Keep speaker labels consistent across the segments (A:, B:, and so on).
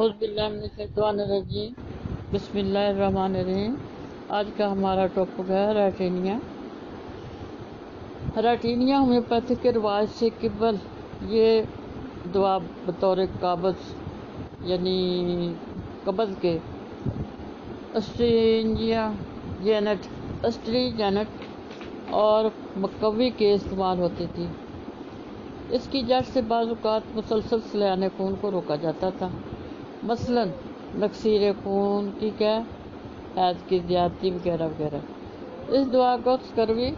A: اعوذ باللہ من الشیطان الرجیم، بسم اللہ الرحمن الرحیم۔ آج کا ہمارا ٹاپک ہے ریٹینیا۔ ریٹینیا ہومیوپیتھک کے رواج سے قبل یہ دوا بطور قابض یعنی قبض کے اسٹریجنٹ اور مقوی کے استعمال ہوتی تھی۔ اس کی جڑ سے بعض اوقات مسلسل سیلان خون کو روکا جاتا تھا، مثلاً نقصیر خون کی حیض کی زیادتی وغیرہ وغیرہ۔ اس دوا کو سکروی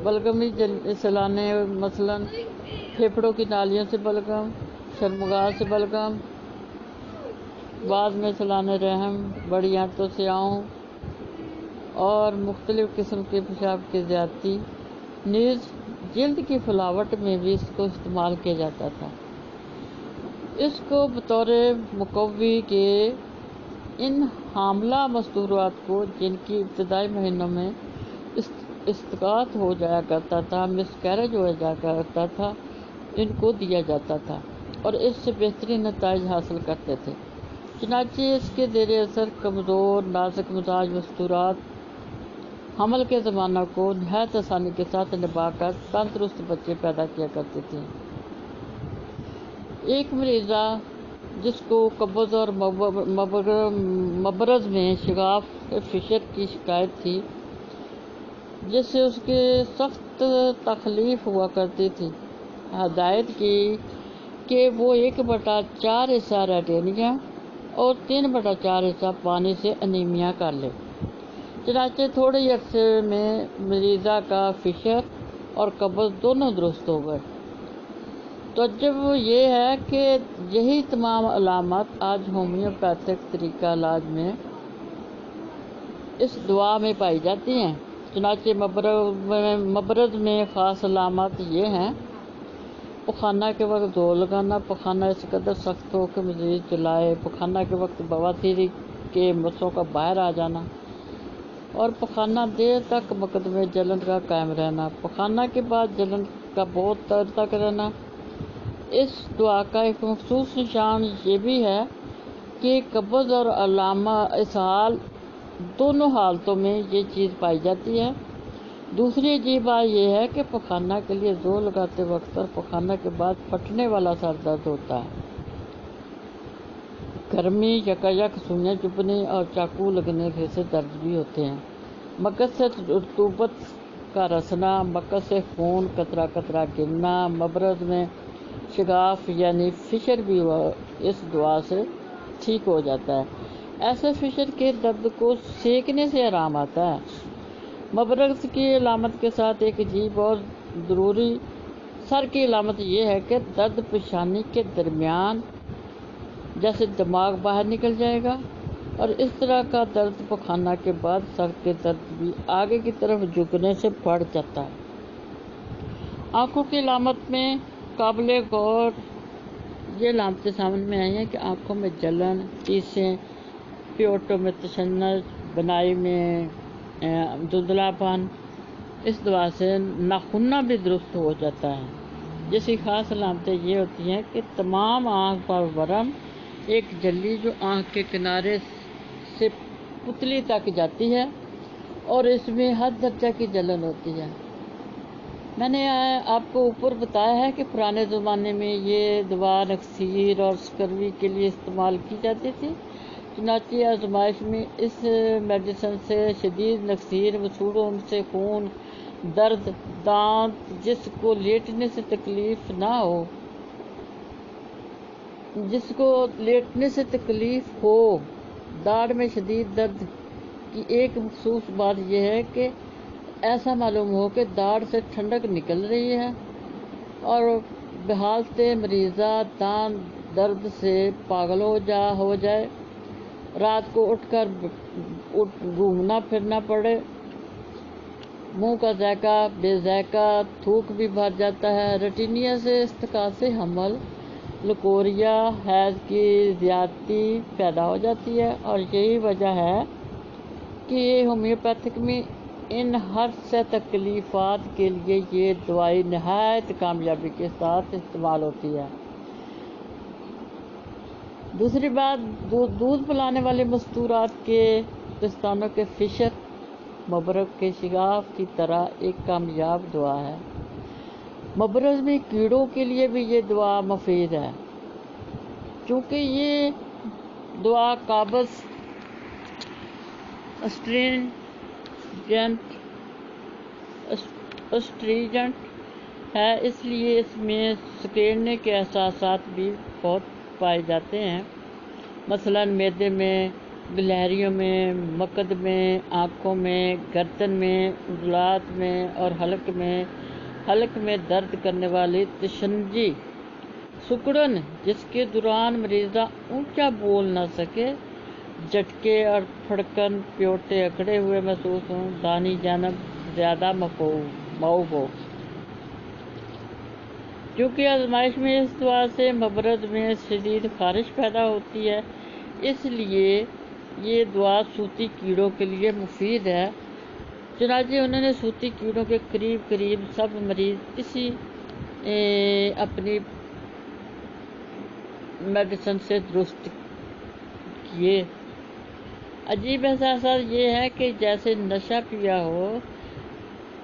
A: بلغمی سیلانے مثلاً پھیپھڑوں کی نالیوں سے بلغم، شرمگاہ سے بلغم، بعض میں سیلانے رحم، بڑی آنتوں سے آؤں اور مختلف قسم کے پیشاب کی زیادتی، نیز جلد کی پھلاوٹ میں بھی اس کو استعمال کیا جاتا تھا۔ اس کو بطور مقوی کے ان حاملہ مستورات کو جن کی ابتدائی مہینوں میں اسقاط ہو جایا کرتا تھا، مسکیریج ہو جایا کرتا تھا، ان کو دیا جاتا تھا اور اس سے بہترین نتائج حاصل کرتے تھے۔ چنانچہ اس کے زیر اثر کمزور نازک مزاج مستورات حمل کے زمانہ کو نہایت آسانی کے ساتھ نبھا کر تندرست بچے پیدا کیا کرتی تھیں۔ ایک مریضہ جس کو قبض اور مبرز میں شگاف فشر کی شکایت تھی، جس سے اس کی سخت تکلیف ہوا کرتی تھی، ہدایت کی کہ وہ 1/4 حصہ ریٹینیا اور 3/4 حصہ پانی سے انیمیا کر لے۔ چنانچہ تھوڑے ہی عرصے میں مریضہ کا فشر اور قبض دونوں درست ہو گئے۔ تعجب یہ ہے کہ یہی تمام علامات آج ہومیوپیتھک طریقہ علاج میں اس دوا میں پائی جاتی ہیں۔ چنانچہ مبرز میں خاص علامات یہ ہیں: پخانہ کے وقت زور لگانا، پخانہ اس قدر سخت ہو کہ مریض چلائے، پخانہ کے وقت بواسیر کے مسوں کا باہر آ جانا اور پخانہ دیر تک مقدمے جلن کا قائم رہنا، پخانہ کے بعد جلن کا بہت دیر تک رہنا۔ اس دوا کا ایک مخصوص نشان یہ بھی ہے کہ قبض اور علامہ اسہال دونوں حالتوں میں یہ چیز پائی جاتی ہے۔ دوسری عجیب بات یہ ہے کہ پخانہ کے لیے زور لگاتے وقت اور پخانہ کے بعد پھٹنے والا سر درد ہوتا ہے، گرمی، یکایک سوئیاں چبھنے اور چاقو لگنے سے درد بھی ہوتے ہیں، مغز سے رطوبت کا رسنا، مغز سے خون قطرہ قطرہ گرنا، مبرز میں شگاف یعنی فشر بھی اس دوا سے ٹھیک ہو جاتا ہے۔ ایسے فشر کے درد کو سینکنے سے آرام آتا ہے۔ مبرز کی علامت کے ساتھ ایک عجیب اور ضروری سر کی علامت یہ ہے کہ درد پیشانی کے درمیان جیسے دماغ باہر نکل جائے گا، اور اس طرح کا درد پخانہ کے بعد سر کے درد بھی آگے کی طرف جھکنے سے بڑھ جاتا ہے۔ آنکھوں کی علامت میں قابل غور یہ علامتیں سامنے میں آئی ہیں کہ آنکھوں میں جلن، چیسیں، پیوٹوں میں تشنج، بنائی میں دھندلا پن۔ اس دوا سے ناخنہ بھی درست ہو جاتا ہے۔ جیسی خاص علامتیں یہ ہوتی ہیں کہ تمام آنکھ پر ورم، ایک جلی جو آنکھ کے کنارے سے پتلی تک جاتی ہے اور اس میں حد درجہ کی جلن ہوتی ہے۔ میں نے آپ کو اوپر بتایا ہے کہ پرانے زمانے میں یہ دوا نقصیر اور سکروی کے لیے استعمال کی جاتی تھی۔ چنانچہ آزمائش میں اس میڈیسن سے شدید نقصیر، مسوڑوں سے خون، درد، دانت جس کو لیٹنے سے تکلیف ہو، داڑھ میں شدید درد کی ایک مخصوص بات یہ ہے کہ ایسا معلوم ہو کہ داڑھ سے ٹھنڈک نکل رہی ہے، اور بحالت مریضہ دانت درد سے پاگل ہو جائے، رات کو اٹھ کر گھومنا پھرنا پڑے، منہ کا ذائقہ بے ذائقہ، تھوک بھی بھر جاتا ہے۔ ریٹینیا سے استحقاق حمل، لکوریا، حیض کی زیادتی پیدا ہو جاتی ہے، اور یہی وجہ ہے کہ یہ ہومیوپیتھک میں ان ہر سے تکلیفات کے لیے یہ دوائی نہایت کامیابی کے ساتھ استعمال ہوتی ہے۔ دوسری بات، دودھ پلانے والے مستورات کے پستانوں کے فشر مبرگ کے شگاف کی طرح ایک کامیاب دوا ہے۔ مبرز میں کیڑوں کے لیے بھی یہ دوا مفید ہے، چونکہ یہ دوا قابض اسٹریجنٹ ہے، اس لیے اس میں سکیڑنے کے احساسات بھی بہت پائے جاتے ہیں، مثلاً معدے میں، گلہریوں میں، مقد میں، آنکھوں میں، گردن میں، عضلات میں اور حلق میں درد کرنے والی تشنجی، سکڑن جس کے دوران مریضہ اونچا بول نہ سکے، جھٹکے اور پھڑکن، پیوٹے اکڑے ہوئے محسوس ہوں، دانی جانب زیادہ معوف ہو۔ چونکہ آزمائش میں اس دوا سے مبرد میں شدید خارش پیدا ہوتی ہے، اس لیے یہ دوا صوتی کیڑوں کے لیے مفید ہے۔ چنانچہ انہوں نے صوتی کیڑوں کے قریب سب مریض اسی اپنی میڈیسن سے درست کیے۔ عجیب احساسات یہ ہے کہ جیسے نشہ پیا ہو،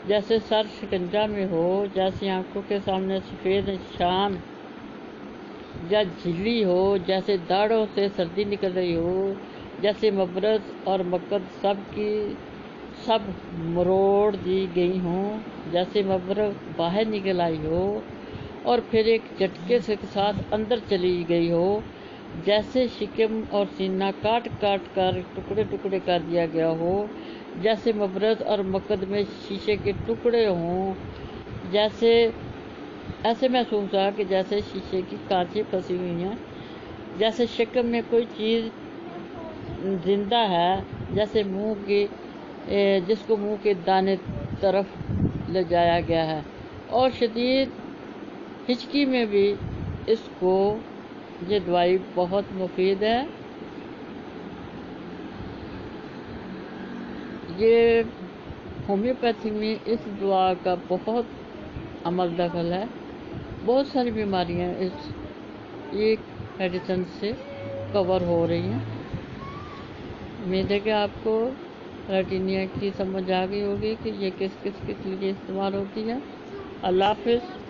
A: جیسے سر شکنجہ میں ہو، جیسے آنکھوں کے سامنے سفید نشان یا جھلی ہو، جیسے داڑھوں سے سردی نکل رہی ہو، جیسے مبرز اور مقد سب کی سب مروڑ دی گئی ہوں، جیسے مبرگ باہر نکل آئی ہو اور پھر ایک جھٹکے کے ساتھ اندر چلی گئی ہو، جیسے شکم اور سینہ کاٹ کر ٹکڑے کر دیا گیا ہو، جیسے مبرز اور مقد میں شیشے کے ٹکڑے ہوں، ایسے محسوس ہوا کہ جیسے شیشے کی کانچیں پھنسی ہوئی ہیں، جیسے شکم میں کوئی چیز زندہ ہے، جیسے جس کو منہ کے دانے طرف لے جایا گیا ہے، اور شدید ہچکی میں بھی اس کو یہ دوائی بہت مفید ہے۔ یہ ہومیوپیتھی میں اس دوا کا بہت عمل دخل ہے، بہت ساری بیماریاں اس ایک میڈیسن سے کور ہو رہی ہیں۔ امید ہے کہ آپ کو ریٹینیا کی سمجھ آ گئی ہوگی کہ یہ کس لیے استعمال ہوتی ہے۔ اللہ حافظ۔